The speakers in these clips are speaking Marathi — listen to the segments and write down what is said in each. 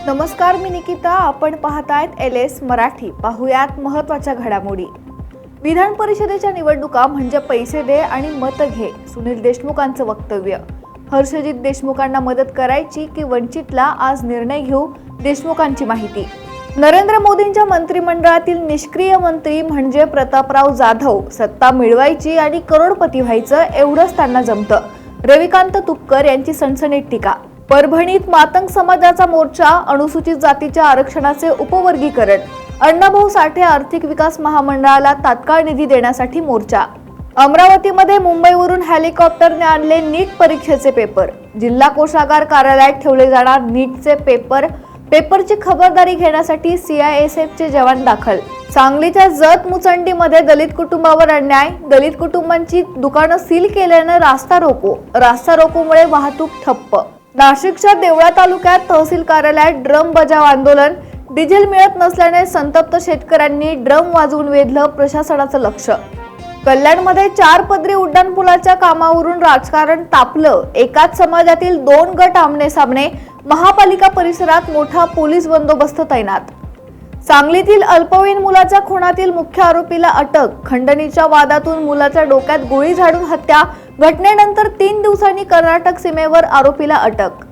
नमस्कार, मी निकिता. आपण पाहतायत LS मराठी. पाहुयात महत्त्वाच्या घडामोडी. विधान परिषदेच्या निवडणुका म्हणजे पैसे दे आणि मत घे. सुनील देशमुखांचं वक्तव्य. हर्षजित देशमुखांना मदत करायची की वंचितला, आज निर्णय घेऊ. देशमुखांची माहिती. नरेंद्र मोदींच्या मंत्रिमंडळातील निष्क्रिय मंत्री म्हणजे प्रतापराव जाधव. सत्ता मिळवायची आणि करोडपती व्हायचं एवढंच त्यांना जमतं. रविकांत तुपकर यांची सणसणीत टीका. परभणीत मातंग समाजाचा मोर्चा. अनुसूचित जातीच्या आरक्षणाचे उपवर्गीकरण. अण्णाभाऊ साठे आर्थिक विकास महामंडळाला तात्काळ निधी देण्यासाठी मोर्चा. अमरावतीमध्ये मुंबईवरून हेलिकॉप्टरने आणले नीट परीक्षेचे पेपर. जिल्हा कोषागार कार्यालयात ठेवले जाणार नीटचे पेपरची खबरदारी घेण्यासाठी CISFचे जवान दाखल. सांगलीच्या जत मुचंडीमध्ये दलित कुटुंबावर अन्याय. दलित कुटुंबांची दुकानं सील केल्यानं रास्ता रोकोमुळे वाहतूक ठप्प. नाशिकच्या देवळा तालुक्यात तहसील कार्यालयात ड्रम बजाव आंदोलन. डिझेल मिळत नसल्याने संतप्त शेतकऱ्यांनी ड्रम वाजवून वेधलं प्रशासनाचं लक्ष. कल्याणमध्ये 4 पदरी उड्डाणपुलाच्या कामावरून राजकारण तापलं. एकाच समाजातील 2 गट आमने सामने. महापालिका परिसरात मोठा पोलीस बंदोबस्त तैनात. सांगलीतील अल्पवयीन मुलाच्या खुनातील मुख्य आरोपीला अटक. खंडणीच्या वादातून मुलाच्या डोक्यात गोळी झाडून हत्या. घटनेनंतर 3 दिवसांनी कर्नाटक सीमेवर आरोपीला अटक.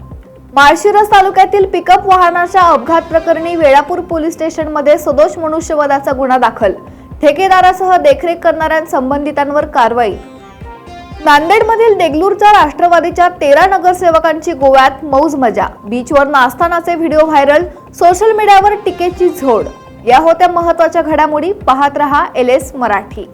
माळशिरस तालुक्यातील पिकअप वाहनाच्या अपघात प्रकरणी वेळापूर पोलीस स्टेशनमध्ये सदोष मनुष्यवधाचा गुन्हा दाखल. ठेकेदारासह देखरेख करणाऱ्या संबंधितांवर कारवाई. नांदेडमधील देगलूरच्या राष्ट्रवादीच्या 13 नगरसेवकांची गोव्यात मौज मजा. बीचवर नाचतानाचे व्हिडिओ व्हायरल. सोशल मीडियावर टीकेची झोड. या होत्या महत्त्वाच्या घडामोडी. पाहत रहा LS मराठी.